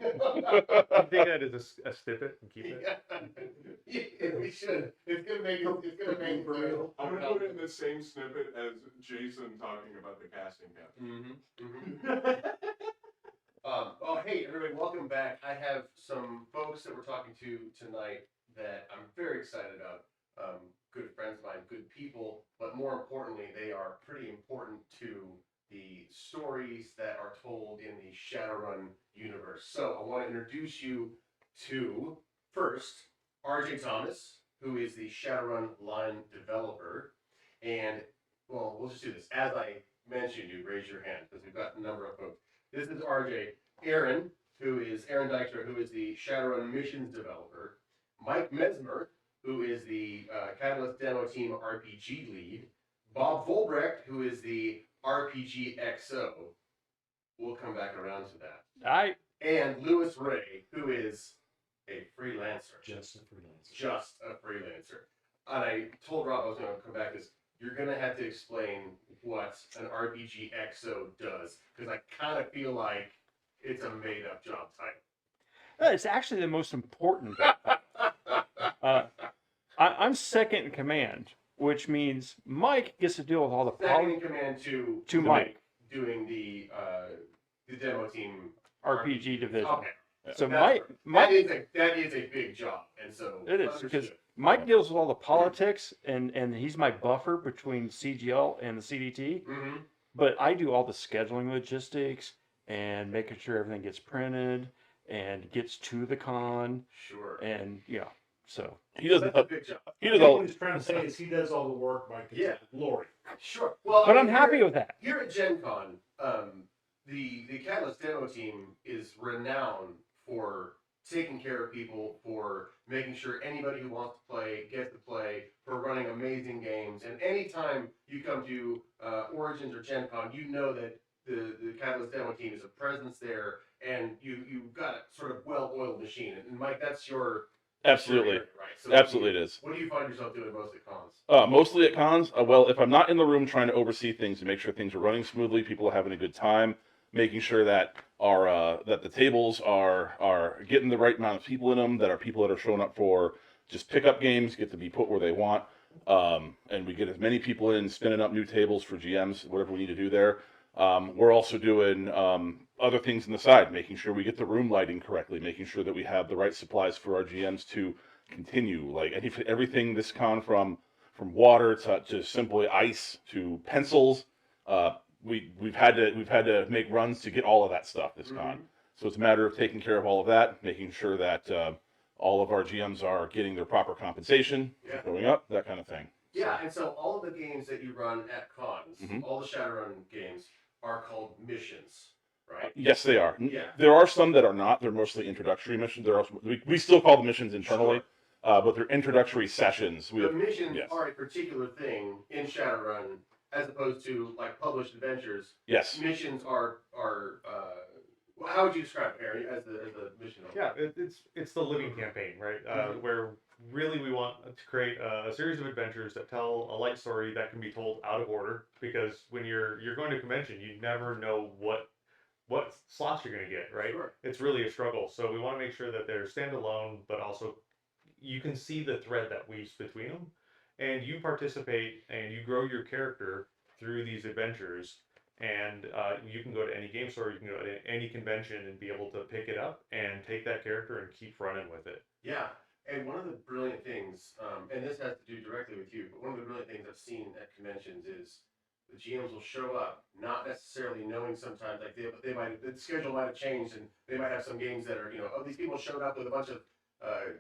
Take that as a snippet and keep it. Yeah, we should. It's gonna make it For real. I'm gonna put it in the same snippet as Jason talking about the casting couch. Oh, hey, everybody, welcome back. I have some folks that we're talking to tonight that I'm very excited about. Good friends of mine, good people, but more importantly, they are pretty important to the stories that are told in the Shadowrun universe. So I want to introduce you to, first, RJ Thomas, who is the Shadowrun line developer. And, well, we'll just do this. As I mentioned, you raise your hand because we've got a number of folks. This is RJ. Aaron, who is Aaron Dykstra, who is the Shadowrun missions developer. Mike Mesmer, who is the Catalyst Demo Team RPG lead. Bob Volbrecht, who is the RPG XO. We'll come back around to that. And Lewis Ray, who is a freelancer. Just a freelancer. Just a freelancer. And I told Rob I was going to come back because you're going to have to explain what an RPG XO does, because I kind of feel like it's a made-up job title. It's actually the most important. I'm second in command, which means Mike gets to deal with all the second in command to Mike doing the demo team RPG division. Okay. So Mike Mike that is a big job, and so it is because Mike deals with all the politics, and he's my buffer between CGL and the CDT. Mm-hmm. But I do all the scheduling logistics and making sure everything gets printed and gets to the con. Sure. And so he doesn't. That's a big job. He does What all. he's trying to say is he does all the work by glory. Sure. Well, but I'm happy with that. Here at Gencon, the Catalyst demo team is renowned for taking care of people, for making sure anybody who wants to play gets to play, for running amazing games. And anytime you come to Origins or Gen Con, you know that the Catalyst demo team is a presence there, and you've got a sort of well-oiled machine. And Mike, that's your Absolutely. area, right? So Absolutely it is. What do you find yourself doing most at cons? Mostly at cons. Well, if I'm not in the room trying to oversee things and make sure things are running smoothly, people are having a good time, making sure that that the tables are getting the right amount of people in them, that are people that are showing up for just pickup games get to be put where they want, and we get as many people in, spinning up new tables for GMs, whatever we need to do there. We're also doing other things on the side, making sure we get the room lighting correctly, making sure that we have the right supplies for our GMs to continue. Like everything this con, from water to simply ice to pencils. We've had to make runs to get all of that stuff this con. So it's a matter of taking care of all of that, making sure that all of our GMs are getting their proper compensation, going up, that kind of thing. Yeah, and so all of the games that you run at cons, all the Shadowrun games, are called missions, right? Yes, they are. Yeah. There are some that are not. They're mostly introductory missions. We still call them missions internally, but they're introductory sessions. Missions are a particular thing in Shadowrun, as opposed to like published adventures. Yes. Missions are how would you describe it, Aaron, as the mission? Yeah, it's the living campaign, right? Where really we want to create a series of adventures that tell a light story that can be told out of order. Because when you're going to a convention, you never know what slots you're going to get, right? Sure. It's really a struggle. So we want to make sure that they're standalone, but also you can see the thread that weaves between them, and you participate and you grow your character through these adventures. And you can go to any game store, you can go to any convention and be able to pick it up and take that character and keep running with it. Yeah, and one of the brilliant things, and this has to do directly with you, but one of the brilliant things I've seen at conventions is the GMs will show up not necessarily knowing sometimes, like they might, the schedule might have changed, and they might have some games that are, these people showed up with a bunch of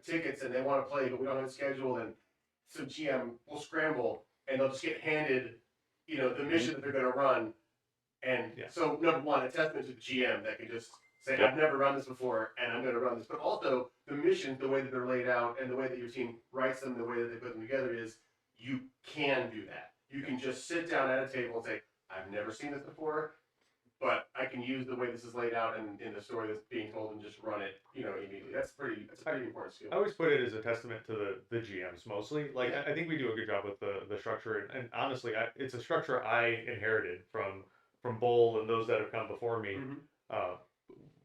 tickets and they want to play, but we don't have a schedule, and some GM will scramble and they'll just get handed, the mission that they're going to run. And so, number one, a testament to the GM that can just say, I've never run this before, and I'm going to run this. But also, the missions, the way that they're laid out, and the way that your team writes them, the way that they put them together is, you can do that. You can just sit down at a table and say, I've never seen this before, but I can use the way this is laid out and in the story that's being told and just run it, immediately. That's a pretty important skill. I always put it as a testament to the GMs mostly. Like, I think we do a good job with the structure, and honestly, it's a structure I inherited from Bowl and those that have come before me.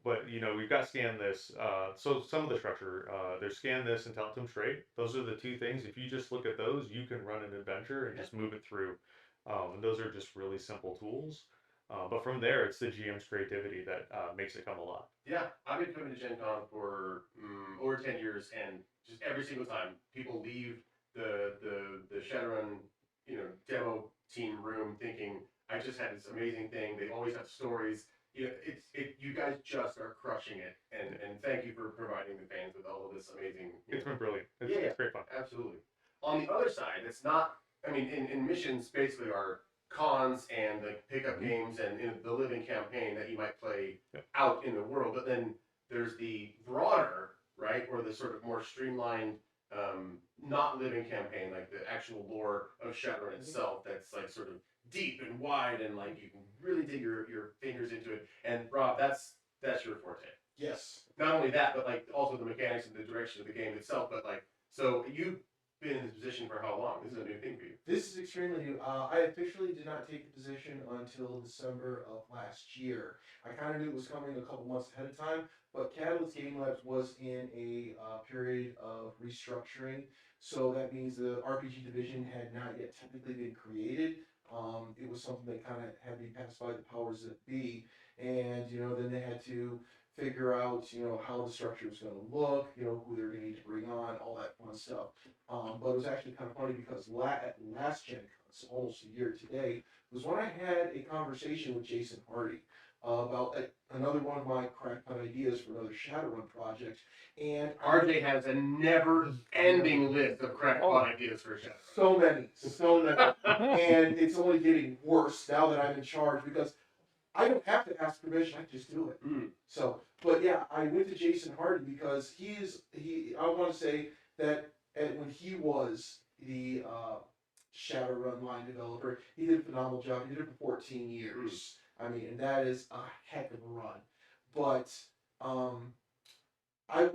but you know, we've got scan this. So some of the structure, there's scan this and tell it to them straight. Those are the two things. If you just look at those, you can run an adventure and just move it through. And those are just really simple tools. But from there, it's the GM's creativity that makes it come alive. Yeah, I've been coming to Gen Con for over 10 years, and just every single time people leave the Shadowrun, demo team room thinking, I just had this amazing thing. They always have stories. You guys just are crushing it, and thank you for providing the fans with all of this amazing. It's been brilliant. Yeah, It's great fun. absolutely. On the other side, it's not. I mean, in missions basically are cons and the pickup games and in the living campaign that you might play out in the world. But then there's the broader, right, or the sort of more streamlined, not living campaign, like the actual lore of Shadowrun itself. That's like sort of deep and wide, and like you can really dig your fingers into it. And Rob, that's your forte. Yes. Not only that, but like also the mechanics and the direction of the game itself. But like, so you've been in this position for how long? This is a new thing for you. This is extremely new. I officially did not take the position until December of last year. I kind of knew it was coming a couple months ahead of time, but Catalyst Game Labs was in a period of restructuring. So that means the RPG division had not yet technically been created. It was something that kind of had to be passed by the powers that be. And, then they had to figure out, how the structure was going to look, who they're going to need to bring on, all that fun stuff. But it was actually kind of funny because last Gen Con, so almost a year today, was when I had a conversation with Jason Hardy about another one of my crackpot ideas for another Shadowrun project. And RJ has a never-ending list of crackpot ideas for Shadowrun. so many, and it's only getting worse now that I'm in charge because I don't have to ask permission; I just do it. So, but yeah, I went to Jason Hardy because I want to say that when he was the Shadowrun line developer, he did a phenomenal job. He did it for 14 years. I mean, and that is a heck of a run. But I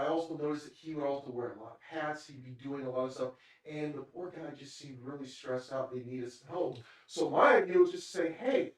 also noticed that he would also wear a lot of hats. He'd be doing a lot of stuff, and the poor guy just seemed really stressed out. They needed some help. So my idea was just to say, hey,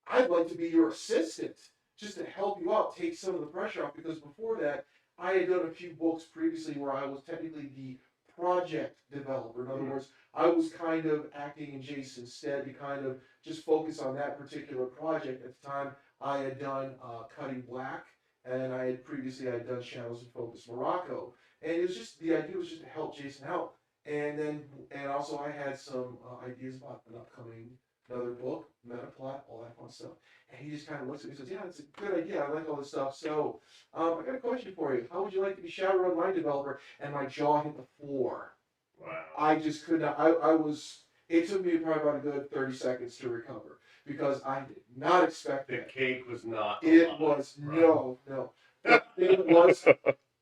I'd like to be your assistant, just to help you out, take some of the pressure off. Because before that, I had done a few books previously where I was technically the project developer. In other words, I was kind of acting in Jason's stead to kind of just focus on that particular project. At the time, I had done Cutting Black, and I had done Shadows and Focus Morocco. And it was just, the idea was just to help Jason out. And also I had some ideas about an upcoming another book, meta plot, all that fun stuff. And he just kind of looks at me and says, yeah, it's a good idea. I like all this stuff. So I got a question for you. How would you like to be Shadowrun line developer? And my jaw hit the floor. Wow. I just could not. It took me probably about a good 30 seconds to recover because I did not expect The that. cake was not. It alive, was, right? no. It was,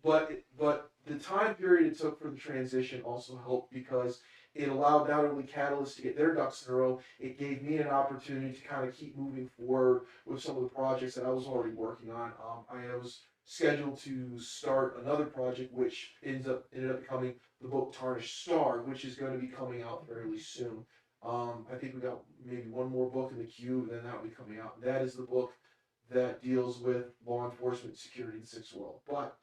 but the time period it took for the transition also helped because it allowed not only Catalyst to get their ducks in a row, it gave me an opportunity to kind of keep moving forward with some of the projects that I was already working on. I was scheduled to start another project, which ended up becoming the book Tarnished Star, which is going to be coming out fairly soon. I think we got maybe one more book in the queue, and then that will be coming out. That is the book that deals with law enforcement security in the Sixth World. But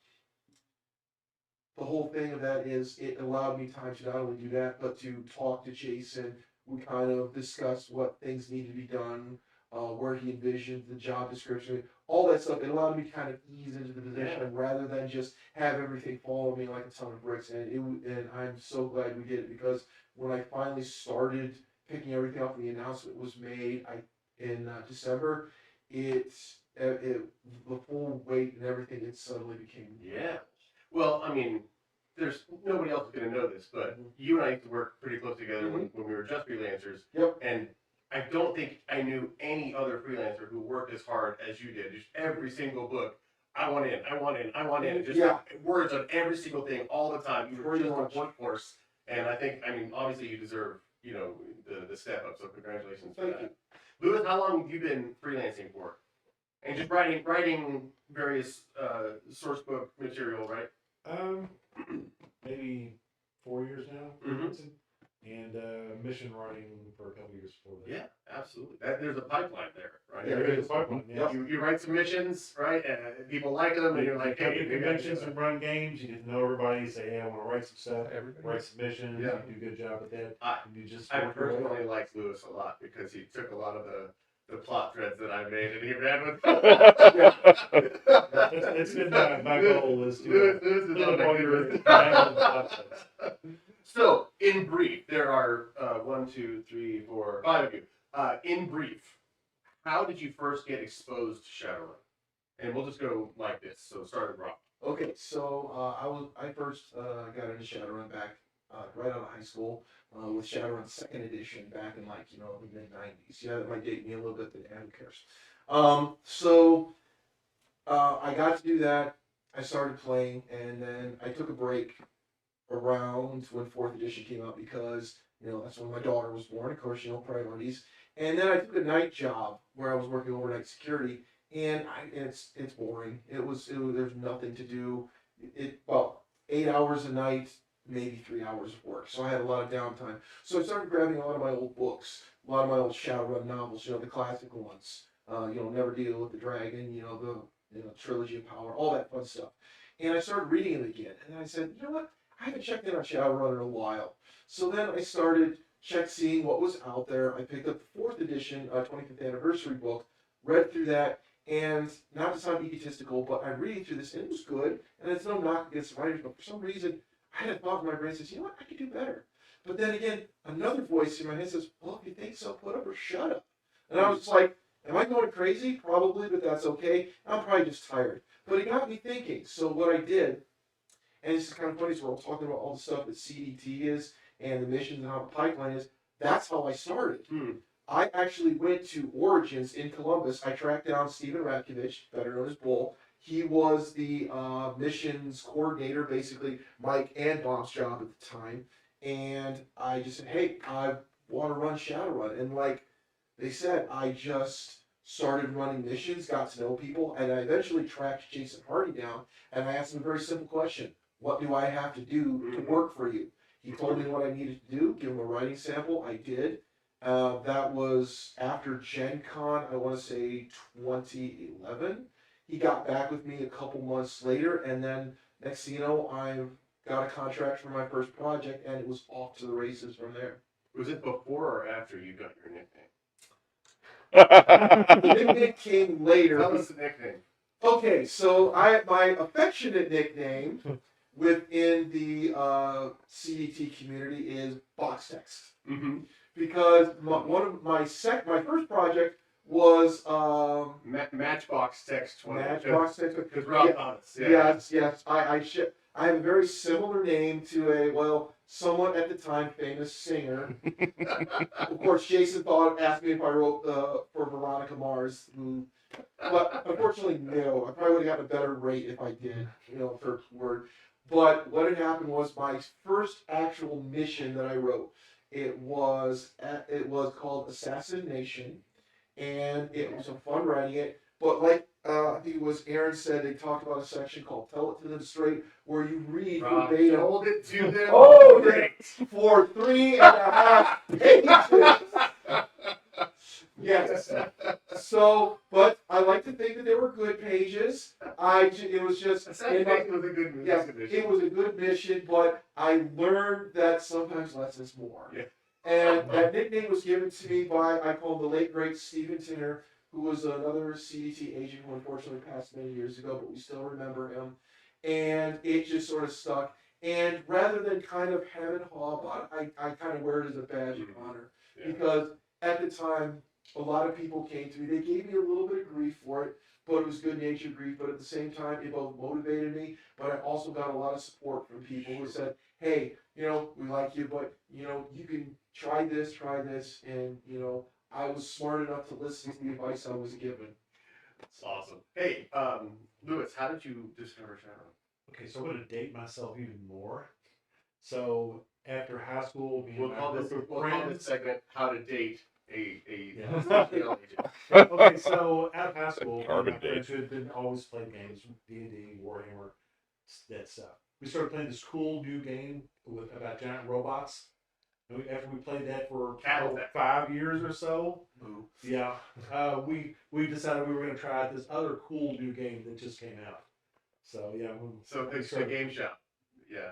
the whole thing of that is it allowed me time to not only do that, but to talk to Jason. We kind of discussed what things need to be done, where he envisioned the job description, all that stuff. It allowed me to kind of ease into the position rather than just have everything fall on me like a ton of bricks. And I'm so glad we did it because when I finally started picking everything up and the announcement was made in December, the full weight and everything, it suddenly became. Yeah. Well, I mean, there's nobody else is going to know this, but you and I used to work pretty close together when we were just freelancers. Yep. And I don't think I knew any other freelancer who worked as hard as you did. Just every single book, I want in, I want in, I want in. Just words on every single thing all the time. You were just a workhorse. And I think, I mean, obviously you deserve, the step up. So congratulations for that. Lewis, how long have you been freelancing for? And just writing various source book material, right? Maybe 4 years now, and mission writing for a couple years before that. Yeah, absolutely. There's a pipeline there, right? Yeah, There is pipeline, yeah. You write some missions, right? And people like them, and you're like, come hey, to maybe I can conventions do and that. run games. You get to know everybody. You say, hey, I want to write some stuff, Everybody. write some missions. Yeah. You do a good job at that. I- And you just I work your way up. personally liked Lewis a lot because he took a lot of the plot threads that I made and he ran with It's been my goal is to Lewis is fill on up all the your good. tangled plot threads. So, in brief, there are 1, 2, 3, 4, 5 of you. In brief, how did you first get exposed to Shadowrun? And we'll just go like this. So, start with Rob. Okay, so I first got into Shadowrun back right out of high school with Shadowrun Second Edition back in like the mid '90s. Yeah, that might date me a little bit, but who cares? So I got to do that. I started playing, and then I took a break around when Fourth Edition came out because that's when my daughter was born. Of course, priorities. And then I took a night job where I was working overnight security, and it's boring. There's nothing to do. 8 hours a night, maybe 3 hours of work. So I had a lot of downtime. So I started grabbing a lot of my old books, a lot of my old Shadowrun novels, the classical ones. Never Deal with the Dragon, the Trilogy of Power, all that fun stuff. And I started reading it again, and I said, you know what? I haven't checked in on Shadowrun in a while. So then I started seeing what was out there. I picked up the Fourth Edition, 25th anniversary book, read through that, and not to sound egotistical, but I'm reading through this, and it was good, and it's no knock against the writers, but for some reason, I had a thought in my brain that says, you know what, I could do better. But then again, another voice in my head says, well, if you think so, put up or shut up. And I was just like, am I going crazy? Probably, but that's okay. I'm probably just tired. But it got me thinking. So what I did, and this is kind of funny, so we're talking about all the stuff that CDT is and the missions and how the pipeline is. That's how I started. I actually went to Origins in Columbus. I tracked down Steven Ratkovich, better known as Bull. He was the missions coordinator, basically Mike and Bob's job at the time. And I just said, hey, I want to run Shadowrun. And like they said, I just started running missions, got to know people, and I eventually tracked Jason Hardy down. And I asked him a very simple question. What do I have to do to work for you? He told me what I needed to do, give him a writing sample. I did. That was after Gencon, I want to say 2011. He got back with me a couple months later, and then next thing you know, I got a contract for my first project, and it was off to the races from there. Was it before or after you got your nickname? The nickname came later. Tell us the nickname. Okay, so my affectionate nickname within the CDT community is Box Text. Mm-hmm. Because my first project was Matchbox Text 20. Matchbox Text. Because Rob Yeah. Thomas. Yeah. Yes. I have a very similar name to somewhat at the time famous singer. Of course, Jason asked me if I wrote for Veronica Mars, but unfortunately, no. I probably would have gotten a better rate if I did, per word. But what had happened was my first actual mission that I wrote. It was called Assassination, and it was a fun writing it. But like I think it was Aaron said, they talked about a section called "Tell It to Them Straight," where you read verbatim. Told it to them. Oh, great! For 3.5 pages. Yes. So, but I like to think that they were good pages. It was just. Assassination was a good mission. Yes, it was a good mission, but I learned that sometimes less is more. Yeah. And that nickname was given to me by, I call him the late great Stephen Tinner, who was another CDT agent who unfortunately passed many years ago, but we still remember him. And it just sort of stuck. And rather than kind of hem and haw about it, I kind of wear it as a badge of honor. Yeah. Because at the time, a lot of people came to me. They gave me a little bit of grief for it, but it was good-natured grief. But at the same time, it both motivated me, but I also got a lot of support from people who said, hey, we like you, but, you can try this, and, I was smart enough to listen to the advice I was given. That's awesome. Hey, Lewis, how did you discover Shadowrun? Okay, so I'm going to date myself even more. So after high school, being We'll my call group of this friends. segment "How to Date a Yeah. CDL Agent." Okay, so out of high school, Carbon my date. friends who had been always played games, D&D, Warhammer, that stuff. We started playing this cool new game about giant robots. And after we played that for Cattle Deck. 5 years or so, Boo. yeah, we decided we were going to try out this other cool new game that just came out. So yeah, So it's a game shop. Yeah.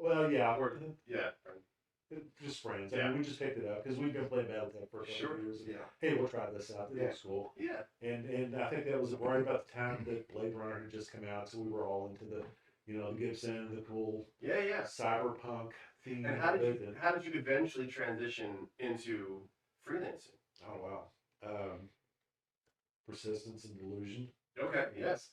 well, yeah, Or yeah. just friends. I Yeah. mean, we just picked it up because we've been playing BattleTech for a couple Sure. of years. And, Yeah. hey, we'll try this out. It Yeah. looks cool. Yeah. And I think that was right about the time that Blade Runner had just come out, so we were all into the the Gibson, the cool Yeah. Yeah. cyberpunk theme. And how did you eventually transition into freelancing? Oh wow, persistence and delusion. Okay. Yes.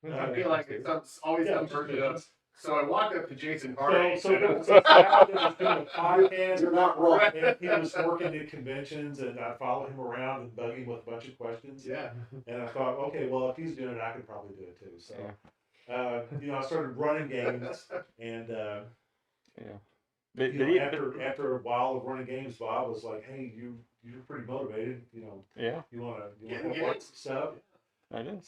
Uh, I feel like it's always Yeah, some just version a- of. So I walked up to Jason Hardy. So there was a guy that was doing a podcast. You're not wrong. And he was working at conventions, and I followed him around and bug him with a bunch of questions. Yeah. And I thought, okay, well, if he's doing it, I could probably do it too. So, I started running games, and But after a while of running games, Bob was like, "Hey, you're pretty motivated. yeah, You want Getting to games. work some stuff?" I did.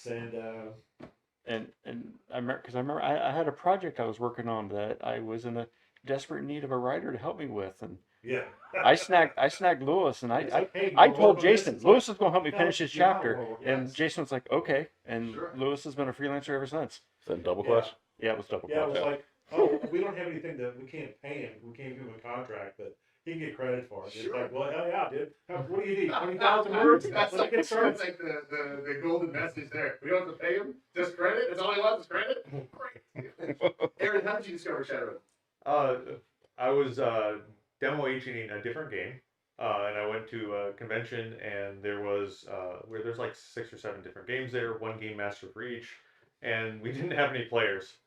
And And I remember I had a project I was working on that I was in a desperate need of a writer to help me with, and yeah, I snagged Lewis, and It's I like, "Hey, you I wanna told work on this?" Jason It's Lewis like, is going to help me "No, finish this yeah, chapter, well, and yes. Jason was like, okay, and Sure. Lewis has been a freelancer ever since. Is that double Yeah. clutch? Yeah, it was double Yeah, it clutch. was like, oh, we don't have anything that we can't pay him. We can't give him a contract, but he can get credit for it. It's Sure. like, well, hell yeah, dude. What do you need? 20,000 words? That's Let's like, get started. that's like the golden message there. We don't have to pay him. Just credit. That's all he wants is credit. Great. Aaron, how did you discover Shadowrun? I was demo aging a different game, and I went to a convention, and there was where there's like 6 or 7 different games there, one game master for each, and we didn't have any players,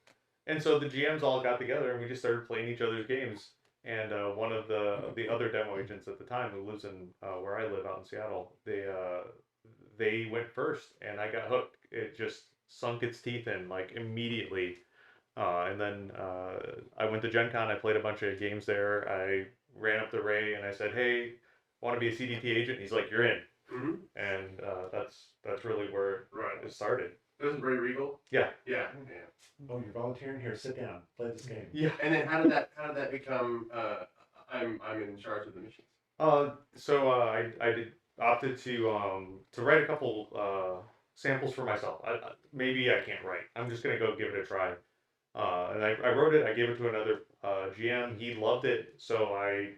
and so the GMs all got together and we just started playing each other's games. And one of the other demo agents at the time, who lives in where I live out in Seattle, they went first, and I got hooked. It just sunk its teeth in like immediately. And then I went to Gencon. I played a bunch of games there. I ran up to Ray and I said, "Hey, want to be a CDT agent?" He's like, "You're in." Mm-hmm. And that's really where Right. it started. Wasn't Bray Regal? Yeah. Yeah. Oh, you're volunteering here. Sit down. Play this game. Yeah. And then how did that become? I'm in charge of the missions. So I opted to write a couple samples for myself. Maybe I can't write. I'm just gonna go give it a try. And I wrote it. I gave it to another GM. He loved it. So I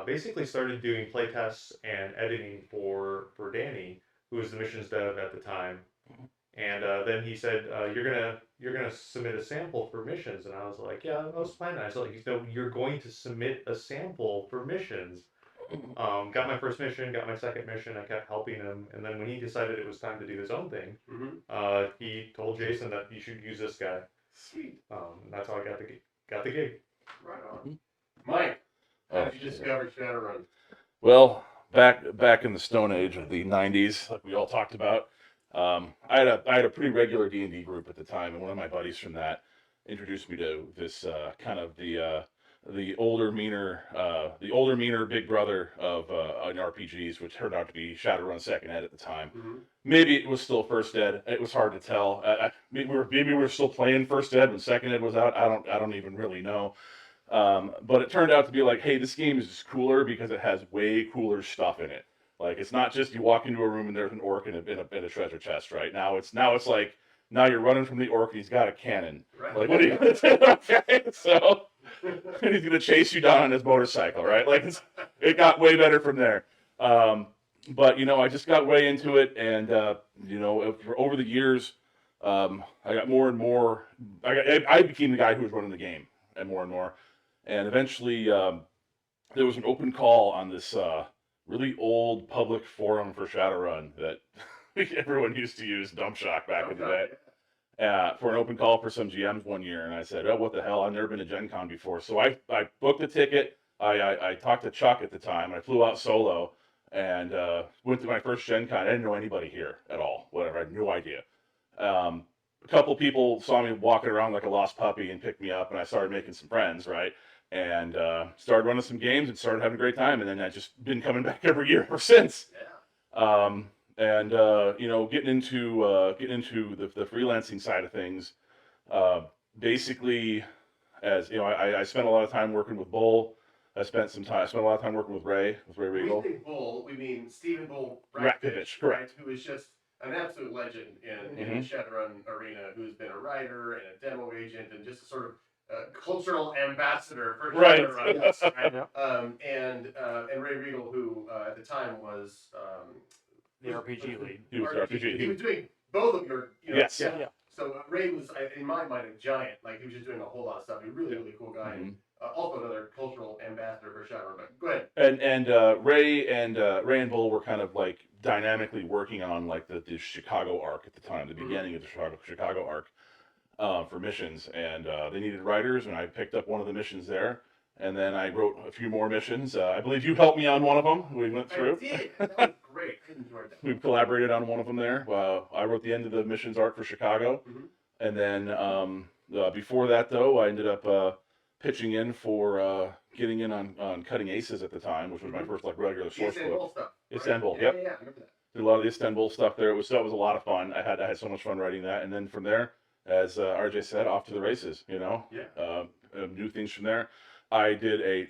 basically started doing play tests and editing for Danny, who was the missions dev at the time. And then he said, "You're gonna submit a sample for missions." And I was like, "Yeah, I was planning." I was like, "No, you're going to submit a sample for missions." Got my first mission, got my second mission. I kept helping him, and then when he decided it was time to do his own thing, Mm-hmm. he told Jason that you should use this guy. Sweet. That's how I got the gig. Right on. Mike, how did you discover Shadowrun? Well, back in the Stone Age of the '90s, like we all talked about, I had a pretty regular D&D group at the time, and one of my buddies from that introduced me to this kind of the older, meaner big brother of in RPGs, which turned out to be Shadowrun Second Ed at the time. Mm-hmm. Maybe it was still First Ed. It was hard to tell. Maybe we were still playing First Ed when Second Ed was out. I don't even really know. But it turned out to be like, hey, this game is just cooler because it has way cooler stuff in it. Like, it's not just you walk into a room and there's an orc in a treasure chest, right? Now it's like, now you're running from the orc and he's got a cannon. Right. Like, what are you gonna do? Okay, so and he's gonna chase you down on his motorcycle, right? Like, it got way better from there. But I just got way into it, and over the years, I got more and more. I became the guy who was running the game, and more, and eventually there was an open call on this really old public forum for Shadowrun that everyone used to use, Dump Shock, back in the day. For an open call for some GMs one year, and I said, "Oh, what the hell? I've never been to Gen Con before." So I booked a ticket. I talked to Chuck at the time. I flew out solo and went to my first Gen Con. I didn't know anybody here at all. Whatever, I had no idea. A couple people saw me walking around like a lost puppy and picked me up, and I started making some friends, right? And started running some games and started having a great time. And then I just been coming back every year ever since. Yeah. And getting into the freelancing side of things, basically, as I spent a lot of time working with Bull, I spent a lot of time working with Ray We Regal. say Bull, we mean Stephen Bull Rakovich, correct. right? Who is just an absolute legend in the Shadowrun arena, who's been a writer and a demo agent and just a sort of cultural ambassador for Shadowrun. Yes. Right? Yeah. And Ray Regal, who at the time was The RPG lead. He was the RPG. He was doing both of your, Yes. Yeah. So Ray was, in my mind, a giant. Like he was just doing a whole lot of stuff. He was really, really cool guy. And, also another cultural ambassador for Shadowrun. But go ahead. And Ray and Bull were kind of like dynamically working on like the Chicago arc at the time, the beginning of the Chicago arc for missions, and they needed writers, and I picked up one of the missions there, and then I wrote a few more missions. I believe you helped me on one of them. We went through. I did. That was great. I enjoyed that. We collaborated on one of them there. I wrote the end of the missions arc for Chicago, and then before that though, I ended up pitching in for getting in on Cutting Aces at the time, which was my first like regular source Istanbul book. stuff. Right? Istanbul, Yeah, yep. yeah, I remember that. Did a lot of the Istanbul stuff there. That was a lot of fun. I had so much fun writing that, and then from there, as RJ said, off to the races. Yeah. New things from there. I did a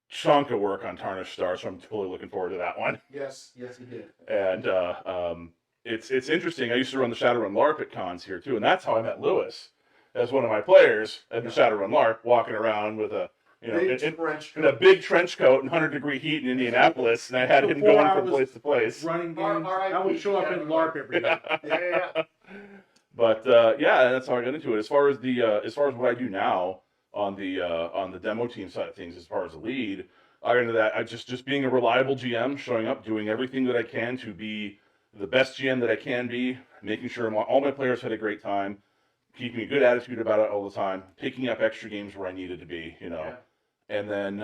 chunk of work on Tarnished Star, so I'm totally looking forward to that one. Yes, he did. And it's interesting. I used to run the Shadowrun LARP at cons here too, and that's how I met Lewis as one of my players at the Shadowrun LARP, walking around with a in a big trench coat and 100-degree heat in Indianapolis, and I had him going from place to place. Running games. I would show up in LARP every day. Yeah. But yeah, that's how I got into it. As far as what I do now on the demo team side of things, as far as the lead, I got into that. I just being a reliable GM, showing up, doing everything that I can to be the best GM that I can be, making sure all my players had a great time, keeping a good attitude about it all the time, picking up extra games where I needed to be, Yeah. And then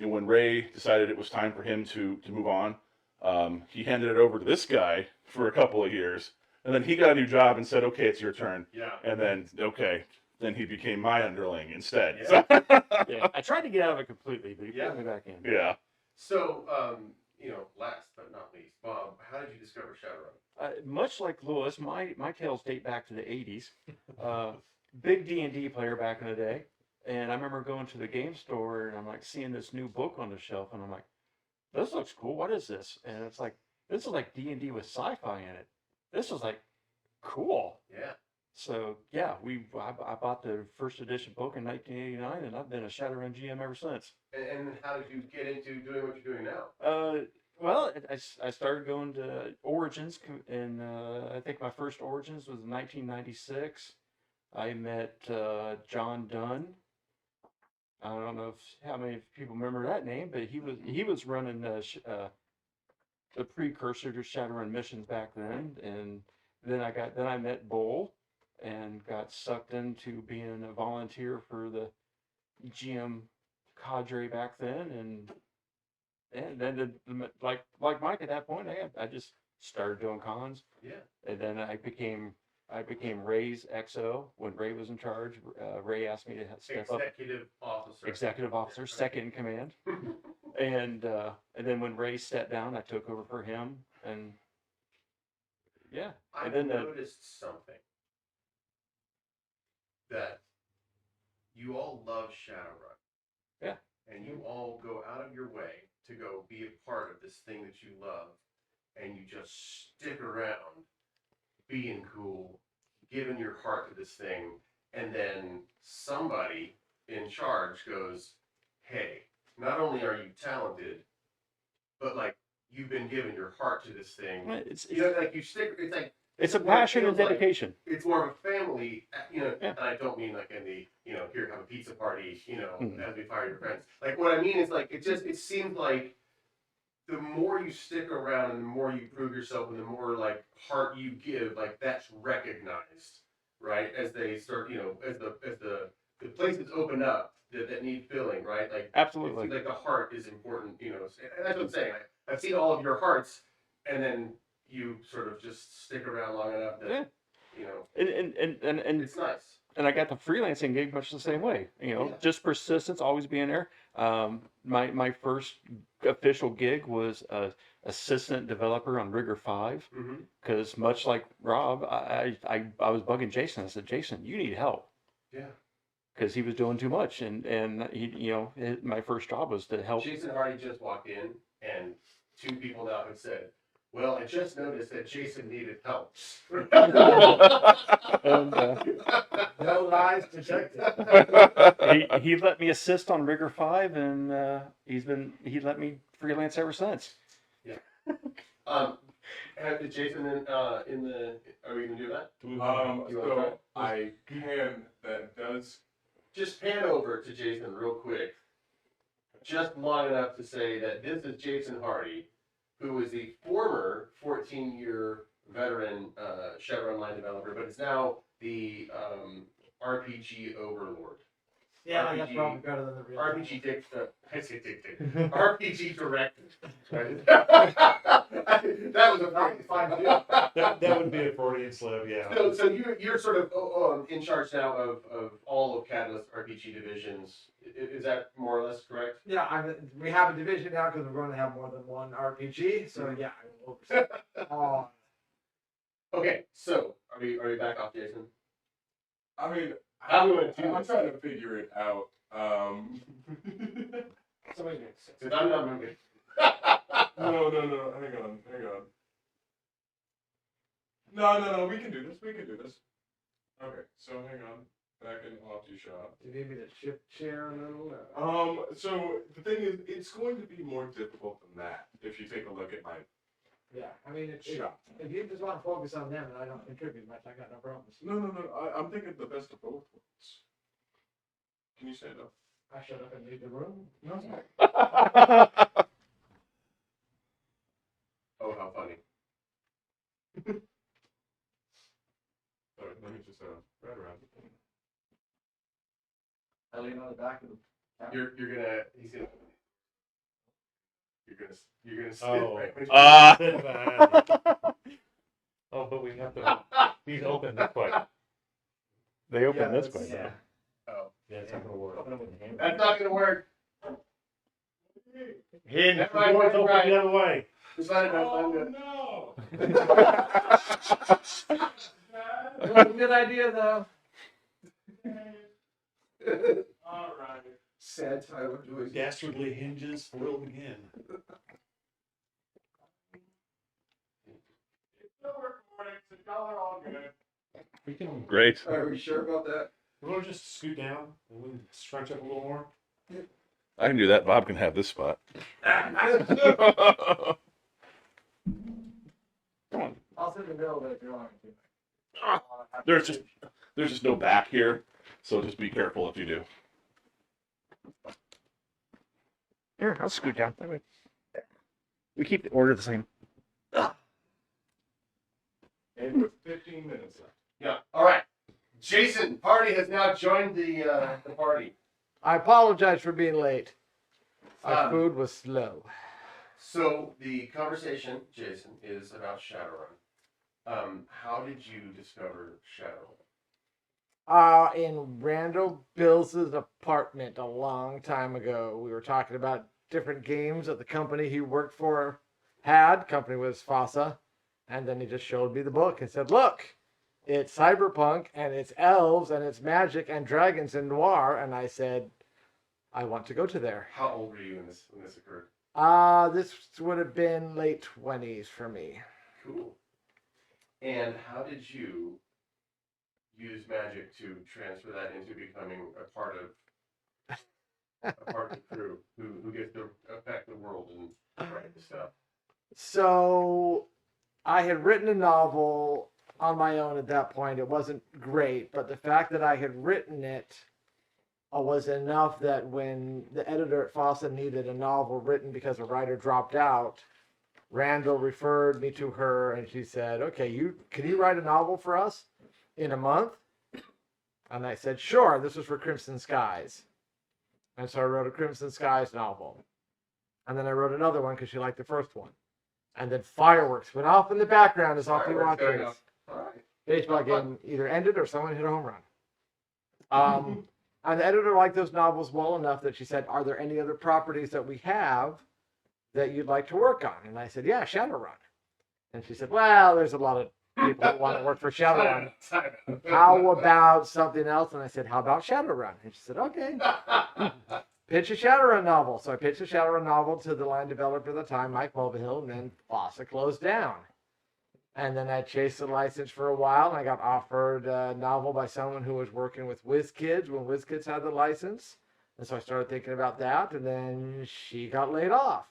when Ray decided it was time for him to move on, he handed it over to this guy for a couple of years, and then he got a new job and said, "Okay, it's your turn." Yeah. And then he became my underling instead. Yeah. Yeah. I tried to get out of it completely, but he put me back in. Yeah. So, last but not least, Bob, how did you discover Shadowrun? Much like Lewis, my tales date back to the 80s. Big D&D player back in the day. And I remember going to the game store and I'm like seeing this new book on the shelf and I'm like, this looks cool. What is this? And it's like, this is like D&D with sci-fi in it. This was like cool. Yeah. So yeah, I bought the first edition book in 1989 and I've been a Shadowrun GM ever since. And how did you get into doing what you're doing now? Well, I started going to Origins, and I think my first Origins was in 1996. I met John Dunn. I don't know how many people remember that name, but he was running the precursor to Shadowrun missions back then, and then I met Bull, and got sucked into being a volunteer for the GM cadre back then, and then like Mike at that point, I just started doing cons. Yeah. And then I became Ray's XO when Ray was in charge. Ray asked me to step up. Executive officer, second in command. And then when Ray stepped down, I took over for him. And yeah. I And then noticed something that you all love Shadowrun. Yeah. And you all go out of your way to go be a part of this thing that you love, and you just stick around being cool, giving your heart to this thing, and then somebody in charge goes, hey, not only are you talented, but like you've been giving your heart to this thing. Like you stick, it's like it's a passion and dedication. It's more of a family, Yeah. and I don't mean like in the, here, have a pizza party, as we fire your friends. Like, what I mean is, like, it seemed like the more you stick around and the more you prove yourself and the more, like, heart you give, like, that's recognized, right? As they start, as the places open up that need filling, right? Like, Absolutely. like the heart is important, and that's what I'm saying. I've seen all of your hearts, and then you sort of just stick around long enough that, And it's nice. And I got the freelancing gig much the same way. Just persistence, always being there. My first official gig was assistant developer on Rigger 5, because much like Rob, I was bugging Jason. I said, Jason, you need help. Yeah. because he was doing too much, and he, my first job was to help. Jason Hardy just walked in, and two people now have said, "Well, I just noticed that Jason needed help." And, No lies detected. he let me assist on Rigor 5, and he let me freelance ever since. Have Jason in the? Are we gonna do that? Do we want You wanna try? So I can. That does. Just pan over to Jason real quick, just long enough to say that this is Jason Hardy, who is the former 14-year veteran Shadowrun line developer, but is now the RPG overlord. Yeah, that's RPG probably better than the real. RPG Dykstra. I say Dykstra. RPG director. Right? That was a fine deal. that would be a Freudian slip, yeah. So you're sort of in charge now of all of Catalyst RPG divisions. Is that more or less correct? Yeah, we have a division now because we're going to have more than one RPG. So yeah, I will oversee. Okay, so are we back off, Jason? I mean, How do we want to do I'm this? trying to figure it out. Somebody makes sense. I'm not moving. No. Hang on. No. We can do this. Okay, so hang on. Back in Opti shop. Do you need me to shift chair a little? So the thing is, it's going to be more difficult than that if you take a look at my Yeah, I mean, shop. if you just want to focus on them and I don't contribute much, I got no problems. No. I'm thinking the best of both worlds. Can you stand up? I shut up and leave the room. No. Oh, how funny. Sorry, let me just right around. I lean on the back of the. You're gonna sit Oh. right when Oh, but we have to. He's open this way. They open Yeah, this that's- way. Yeah. Oh, Yeah, it's not gonna work. that's not gonna work. Hidden. Never mind, Doors open right. the other way. Just let it go. Oh let it no! It was a good idea though. go. All right. Sad time of doing. Dastardly hinges will begin. It's still recording, so y'all are all good. We can. Great. Are we sure about that? We'll just scoot down and we can scrunch up a little more. I can do that. Bob can have this spot. I'll sit in the middle of it if you want me to. There's just no back here, so just be careful if you do. Here, I'll scoot down. That way. We keep the order the same. And with 15 minutes left. Yeah. All right. Jason Hardy has now joined the party. I apologize for being late. My Um, food was slow. So the conversation, Jason, is about Shadowrun. How did you discover Shadowrun? In Randall Bill's apartment a long time ago, we were talking about different games that the company he worked for had. Company was FASA. And then he just showed me the book and said, look, it's cyberpunk and it's elves and it's magic and dragons and noir. And I said, I want to go to there. How old were you when this occurred? This would have been late 20s for me. Cool. And how did you use magic to transfer that into becoming a part of the crew who gets to affect the world and write the stuff? So I had written a novel on my own at that point. It wasn't great, but the fact that I had written it was enough that when the editor at FASA needed a novel written because a writer dropped out, Randall referred me to her and she said, okay, can you write a novel for us in a month? And I said, sure. This was for Crimson Skies. And so I wrote a Crimson Skies novel. And then I wrote another one because she liked the first one. And then fireworks went off in the background as Opti Fireworks going watches. off. All right. Baseball game either ended or someone hit a home run. And the editor liked those novels well enough that she said, are there any other properties that we have that you'd like to work on? And I said, yeah, Shadowrun. And she said, well, there's a lot of people who want to work for Shadowrun. Time out. How about something else? And I said, how about Shadowrun? And she said, okay. Pitch a Shadowrun novel. So I pitched a Shadowrun novel to the line developer at the time, Mike Mulvihill, and then FOSSA closed down. And then I chased the license for a while, and I got offered a novel by someone who was working with WizKids when WizKids had the license. And so I started thinking about that, and then she got laid off.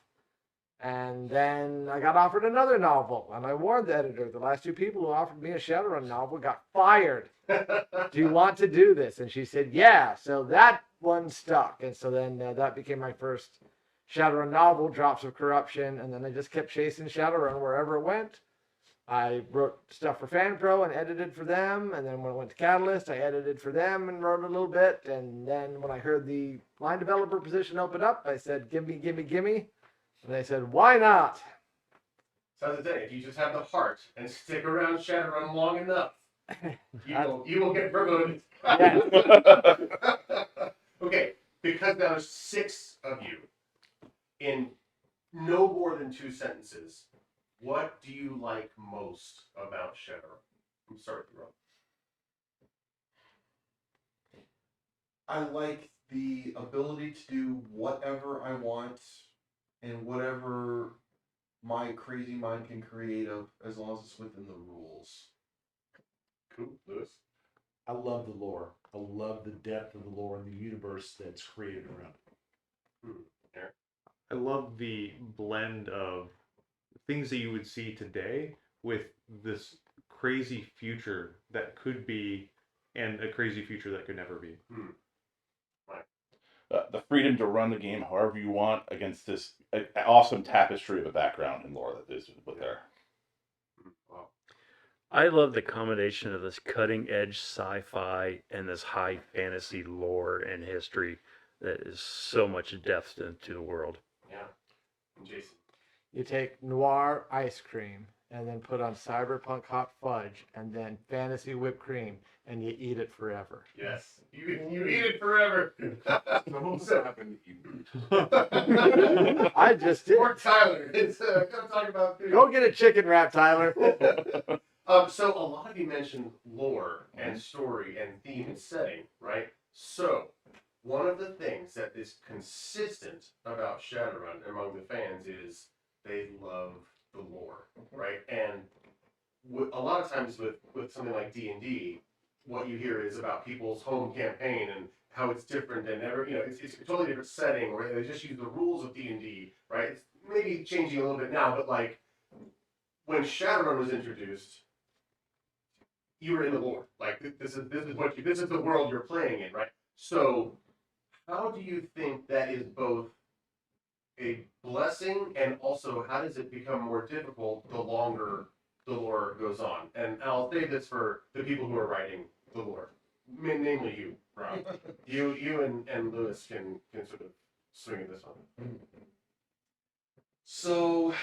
And then I got offered another novel, and I warned the editor, the last two people who offered me a Shadowrun novel got fired. Do you want to do this? And she said, yeah. So that one stuck. And so then that became my first Shadowrun novel, Drops of Corruption. And then I just kept chasing Shadowrun wherever it went. I wrote stuff for FanPro and edited for them. And then when I went to Catalyst, I edited for them and wrote a little bit. And then when I heard the line developer position open up, I said, gimme, gimme, gimme. And they said, why not? So that's the thing. If you just have the heart and stick around Shadowrun long enough, you will get promoted. Yeah. Okay, because now there's 6 of you in no more than 2 sentences. What do you like most about Shadowrun? I'm sorry, Rob. I like the ability to do whatever I want and whatever my crazy mind can create of, as long as it's within the rules. Cool, Lewis. I love the lore. I love the depth of the lore and the universe that's created around it. Eric. I love the blend of things that you would see today with this crazy future that could be, and a crazy future that could never be. The freedom to run the game however you want against this awesome tapestry of a background and lore that is with there. Wow. I love the combination of this cutting edge sci-fi and this high fantasy lore and history that is so much depth into the world. Yeah. And Jason. You take noir ice cream and then put on cyberpunk hot fudge and then fantasy whipped cream and you eat it forever. Yes. You eat it forever. Almost happened to you. I just did. Poor Tyler. It's gonna talk about food. Go get a chicken wrap, Tyler. So a lot of you mentioned lore and story and theme and setting, right? So one of the things that is consistent about Shadowrun among the fans is they love the lore, right? And a lot of times with something like D&D, what you hear is about people's home campaign and how it's different and it's a totally different setting where they just use the rules of D&D, right? It's maybe changing a little bit now, but like when Shadowrun was introduced, you were in the lore. Like this is the world you're playing in, right? So how do you think that is both a blessing and also how does it become more difficult the longer the lore goes on? And I'll say this for the people who are writing the lore, namely you, Rob. you and Lewis can sort of swing at this one. So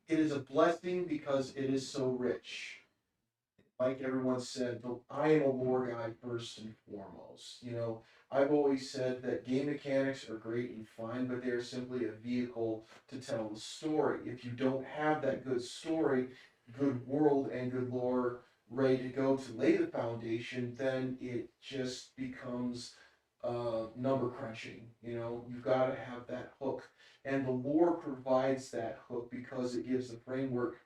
it is a blessing because it is so rich. Like everyone said, I am a lore guy first and foremost. I've always said that game mechanics are great and fine, but they're simply a vehicle to tell the story. If you don't have that good story, good world, and good lore ready to go to lay the foundation, then it just becomes number crunching. You've got to have that hook. And the lore provides that hook because it gives the framework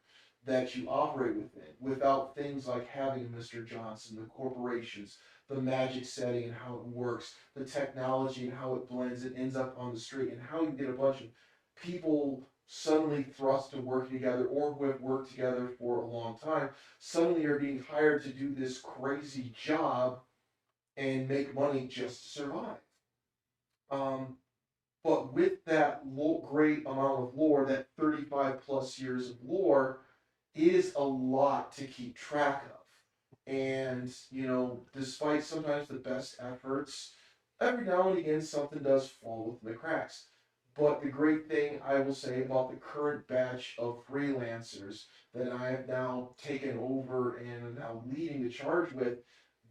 that you operate within, without things like having Mr. Johnson, the corporations, the magic setting and how it works, the technology and how it blends and ends up on the street, and how you get a bunch of people suddenly thrust to work together or who have worked together for a long time, suddenly are being hired to do this crazy job and make money just to survive. But with that great amount of lore, that 35 plus years of lore, is a lot to keep track of. And, despite sometimes the best efforts, every now and again something does fall within the cracks. But the great thing I will say about the current batch of freelancers that I have now taken over and am now leading the charge with,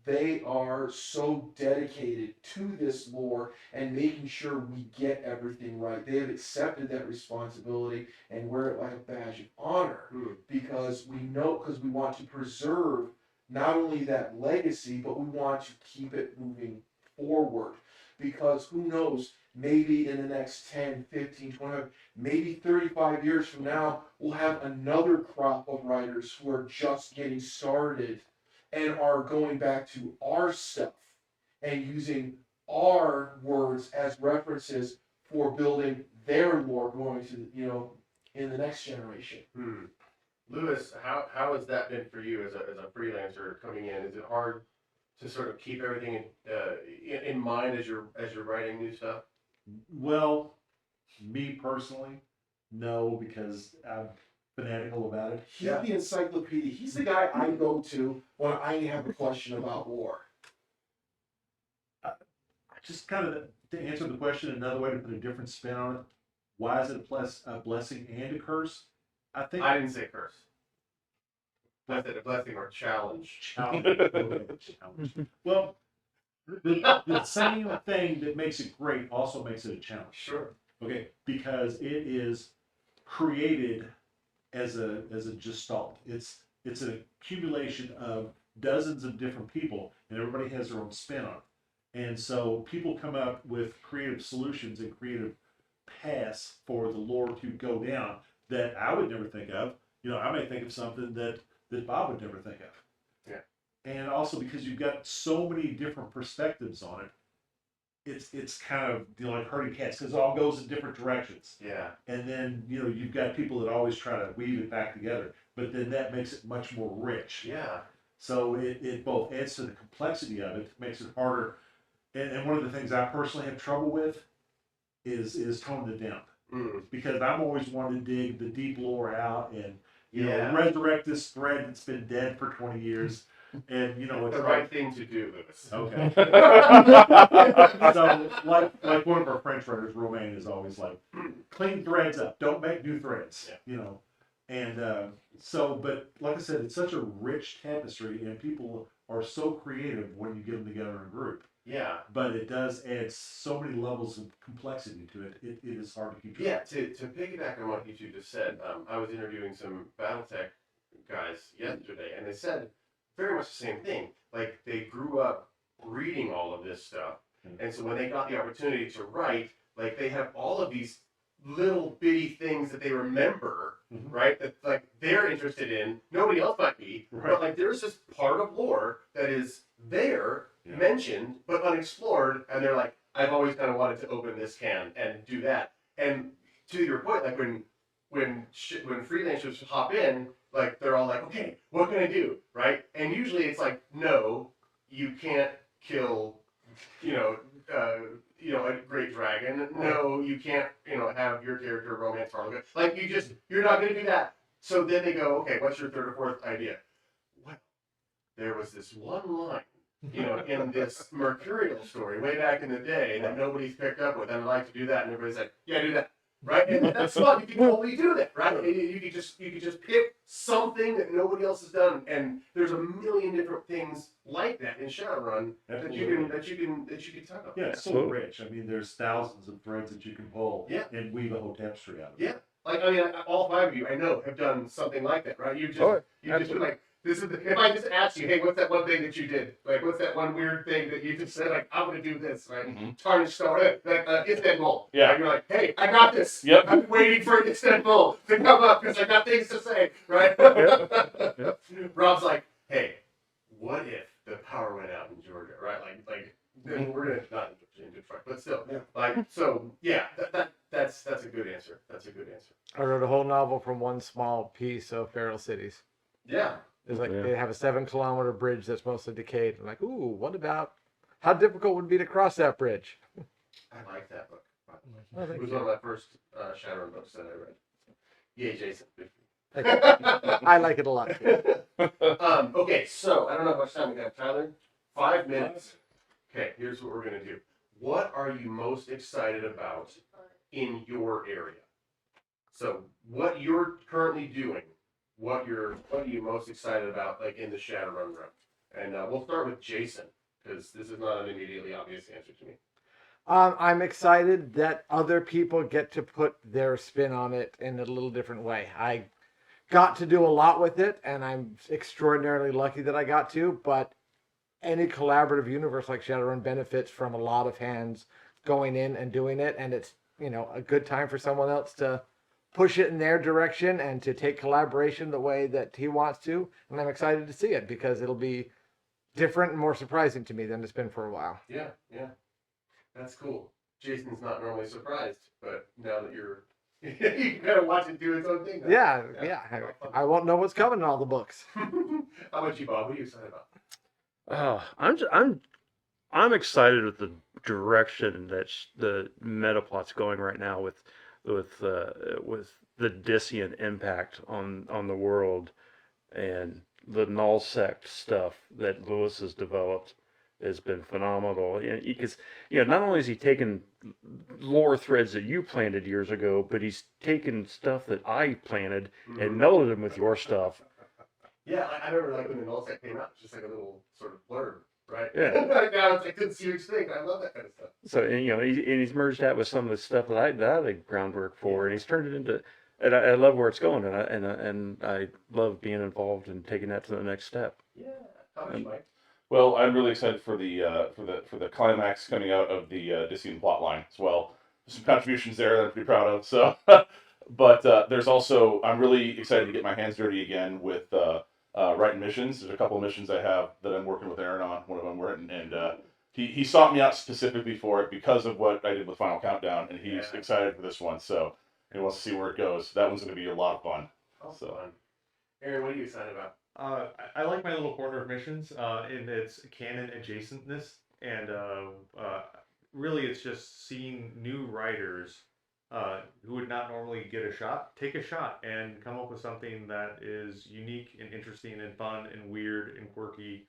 they are so dedicated to this lore and making sure we get everything right. They have accepted that responsibility and wear it like a badge of honor because we want to preserve not only that legacy, but we want to keep it moving forward. Because who knows, maybe in the next 10, 15, 20, maybe 35 years from now, we'll have another crop of writers who are just getting started and are going back to our stuff and using our words as references for building their lore going to, in the next generation. Lewis, how has that been for you as a freelancer coming in? Is it hard to sort of keep everything in mind as you're writing new stuff? Well, me personally, no, because I'm fanatical about it. He's the encyclopedia. He's the guy I go to when I have a question about war. Just kind of to answer the question, another way to put a different spin on it. Why is it a blessing and a curse? I think I didn't say curse. I said a blessing or challenge. challenge. Okay, challenge. Well, the same thing that makes it great also makes it a challenge. Sure. Okay, because it is created as a gestalt. It's an accumulation of dozens of different people, and everybody has their own spin on it. And so people come up with creative solutions and creative paths for the lore to go down that I would never think of. I may think of something that Bob would never think of. Yeah. And also because you've got so many different perspectives on it, it's kind of like herding cats because it all goes in different directions. Yeah. And then you've got people that always try to weave it back together, but then that makes it much more rich. Yeah. So it both adds to the complexity of it, makes it harder. And one of the things I personally have trouble with is toning it down. Because I'm always wanting to dig the deep lore out and resurrect this thread that's been dead for 20 years. And it's the right thing to do, Lewis. Okay. So like one of our French writers, Romain, is always like, clean threads up, don't make new threads. And so, but like I said, it's such a rich tapestry, and people are so creative when you get them together in a group. Yeah. But it does add so many levels of complexity to it. It is hard to keep track. Yeah, to piggyback on what you two just said, I was interviewing some BattleTech guys yesterday, and they said very much the same thing. Like, they grew up reading all of this stuff, and so when they got the opportunity to write, like, they have all of these little bitty things that they remember, right? That like they're interested in. Nobody else might be, but like there's this part of lore that is there, mentioned but unexplored, and they're like, I've always kind of wanted to open this can and do that. And to your point, like when freelancers hop in, like they're all like, okay, what can I do, right? And usually it's like, no, you can't kill, a great dragon. No, you can't, have your character romance Harlequin. Like you're not going to do that. So then they go, okay, what's your third or fourth idea? Well, there was this one line, in this Mercurial story way back in the day that nobody's picked up with, and I'd like to do that. And everybody's like, yeah, do that. Right? And that's fun. You can totally do that, right? You can just pick something that nobody else has done, and there's a million different things like that in Shadowrun that you can talk about. Yeah, it's so rich. I mean, there's thousands of threads that you can pull and weave a whole tapestry out of it. Yeah. Like, I mean, all five of you, I know, have done something like that, right? You just been like, this is if I just asked you, hey, what's that one thing that you did? Like, what's that one weird thing that you just said, like, I'm going to do this, right? Tarnished Stone, like, Istanbul. Yeah. Right? You're like, hey, I got this. Yep. I'm waiting for Istanbul to come up because I got things to say, right? Rob's like, hey, what if the power went out in Georgia, right? Like we're going to, not in Detroit, but still. Yeah. Like, so, yeah, that's a good answer. That's a good answer. I wrote a whole novel from one small piece of feral cities. Yeah. It's like they have a 7-kilometer bridge that's mostly decayed. I'm like, ooh, what about how difficult would it be to cross that bridge? I like that book. Oh, It was one of my first Shadowrun books that I read. Yay, Jason. I like it a lot too. Okay, so I don't know how much time we have, Tyler. 5 minutes. Okay, here's what we're gonna do. What are you most excited about in your area? So what you're currently doing, what are you most excited about, like in the Shadowrun realm? And we'll start with Jason, because this is not an immediately obvious answer to me. I'm excited that other people get to put their spin on it in a little different way. I got to do a lot with it, and I'm extraordinarily lucky that I got to, but any collaborative universe like Shadowrun benefits from a lot of hands going in and doing it, and it's, a good time for someone else to push it in their direction and to take collaboration the way that he wants to, and I'm excited to see it because it'll be different and more surprising to me than it's been for a while. Yeah. That's cool. Jason's not normally surprised, but now that you're, you kind of watch it do its own thing now. Yeah. I won't know what's coming in all the books. How about you, Bob? What are you excited about? I'm excited with the direction that the metaplot's going right now with the Dissian impact on the world, and the null sect stuff that Lewis has developed has been phenomenal. Because not only has he taken lore threads that you planted years ago, but he's taken stuff that I planted and melded them with your stuff. Yeah, I remember when the null set came out, it's just like a little sort of blurb, right? Yeah. Now it's like this huge thing. I love that kind of stuff. So he's merged that with some of the stuff that I did groundwork for, and he's turned it into. And I love where it's going, and I love being involved and taking that to the next step. Yeah. How about you, Mike? Well, I'm really excited for the climax coming out of the Dissian plot line as well. There's some contributions there that I'm pretty proud of. So, but there's also I'm really excited to get my hands dirty again with writing missions. There's a couple of missions I have that I'm working with Aaron on. One of them written, and he sought me out specifically for it because of what I did with Final Countdown, and he's excited for this one. So he wants to see where it goes. That one's going to be a lot of fun. Fun. Aaron, what are you excited about? I like my little corner of missions in its canon adjacentness, and really it's just seeing new writers who would not normally get a shot, take a shot and come up with something that is unique and interesting and fun and weird and quirky,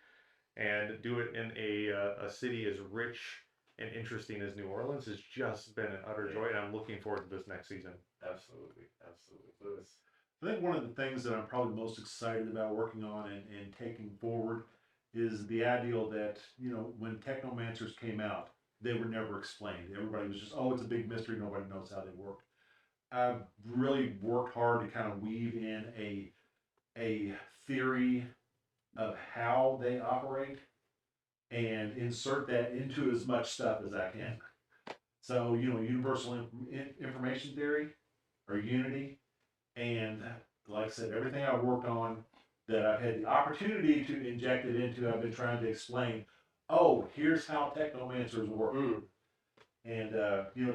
and do it in a city as rich and interesting as New Orleans has just been an utter joy, and I'm looking forward to this next season. Absolutely. Lewis. I think one of the things that I'm probably most excited about working on and taking forward is the ideal that, when Technomancers came out, they were never explained. Everybody was just, oh, it's a big mystery, nobody knows how they work. I've really worked hard to kind of weave in a theory of how they operate and insert that into as much stuff as I can. So, universal information theory or unity. And like I said, everything I've worked on that I've had the opportunity to inject it into, I've been trying to explain, oh, here's how Technomancers work. And,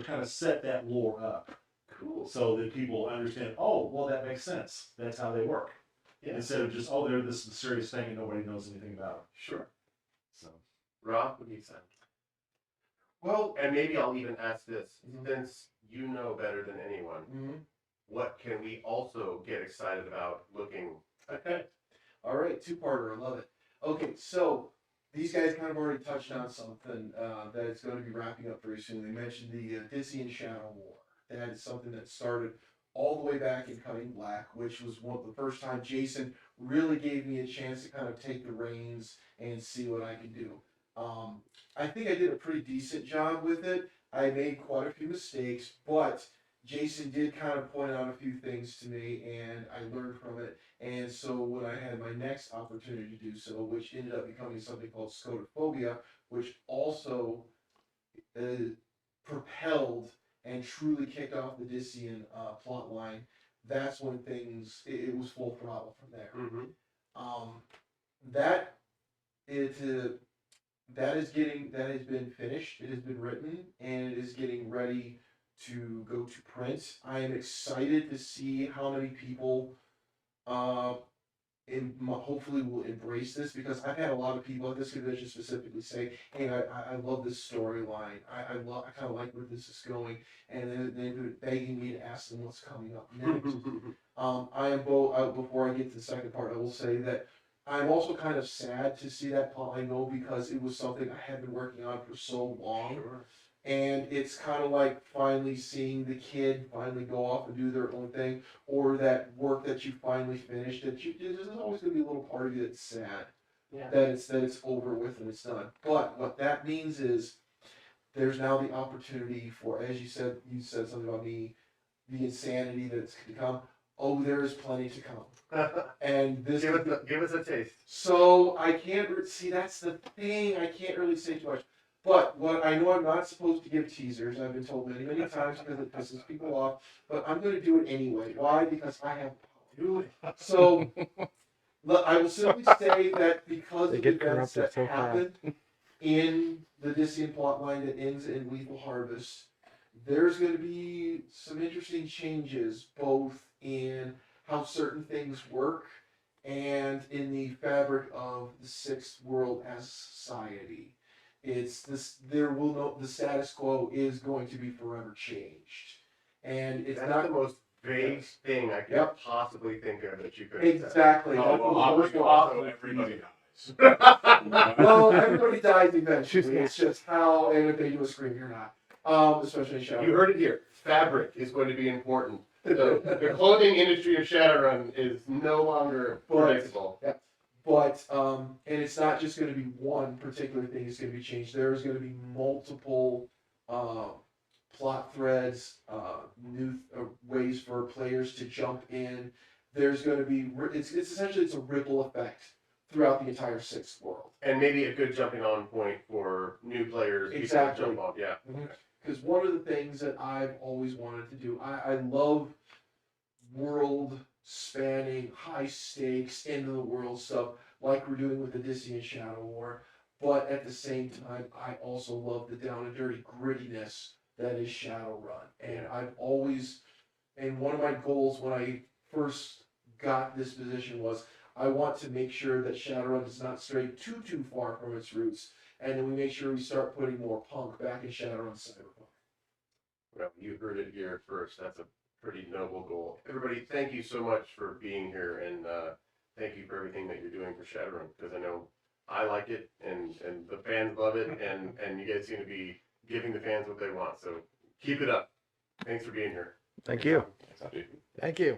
kind of set that lore up. Cool. So that people understand, oh, well, that makes sense. That's how they work. Yeah. Instead of just, oh, they're this mysterious thing and nobody knows anything about it. Sure. So, Rob, what do you say? Well, And maybe I'll even ask this, since you know better than anyone, what can we also get excited about looking ahead? all right, two-parter, I love it. Okay, so these guys kind of already touched on something that is going to be wrapping up very soon. They mentioned the Dissian Shadow War. That is something that started all the way back in Cutting Black, which was one of the first time Jason really gave me a chance to kind of take the reins and see what I could do. I think I did a pretty decent job with it. I made quite a few mistakes, but Jason did kind of point out a few things to me, and I learned from it. And so when I had my next opportunity to do so, which ended up becoming something called Scotophobia, which also propelled and truly kicked off the Dissian plot line, that's when it was full throttle from there. That has been finished. It has been written, and it is getting ready to go to print. I am excited to see how many people hopefully will embrace this, because I've had a lot of people at this convention specifically say, hey, I love this storyline. I kind of like where this is going, and they've been begging me to ask them what's coming up next. I am before I get to the second part, I will say that I'm also kind of sad to see that plotline go, because it was something I had been working on for so long. Sure. And it's kind of like finally seeing the kid finally go off and do their own thing, or that work that you finally finished, there's always going to be a little part of you that's sad. Yeah. that it's over with and it's done. But what that means is there's now the opportunity for, as you said something about the insanity that's to come. Oh, there's plenty to come. And this give us a taste. so I can't see. That's the thing. I can't really say too much. But what I know, I'm not supposed to give teasers. I've been told many, many times because it pisses people off. But I'm going to do it anyway. Why? Because I have power. So I will simply say that because They of get the events corrupted that so fast. happened in the Dykstra plotline that ends in Lethal Harvest, there's going to be some interesting changes, both in how certain things work and in the fabric of the sixth world as society. It's this. There will no. The status quo is going to be forever changed, and it's That's not the most vague thing I could Yep. possibly think of that you could. exactly. Oh, That's well, the worst obviously one. also everybody dies. Well, everybody dies eventually. It's just how, and if they do a scream, you're not. Especially in Shadowrun. You heard it here. Fabric is going to be important. The clothing industry of Shadowrun is no longer predictable. But and it's not just going to be one particular thing that's going to be changed. There's going to be multiple plot threads, new ways for players to jump in. There's going to be it's essentially it's a ripple effect throughout the entire sixth world. And maybe a good jumping on point for new players. people to Exactly. Jump on. Yeah. Because one of the things that I've always wanted to do, I love world spanning, high stakes, end of the world stuff like we're doing with the Dykstra and Shadow War. But at the same time, I also love the down and dirty grittiness that is Shadowrun. And I've always, and one of my goals when I first got this position was I want to make sure that Shadowrun does not stray too far from its roots. And then we make sure we start putting more punk back in Shadowrun Cyberpunk. Well, you heard it here first. That's a pretty noble goal. Everybody, thank you so much for being here, and thank you for everything that you're doing for Shadowrun, because I know I like it, and the fans love it, and you guys seem to be giving the fans what they want. So keep it up. Thanks for being here. Thank you. Thanks, Abby. Thank you.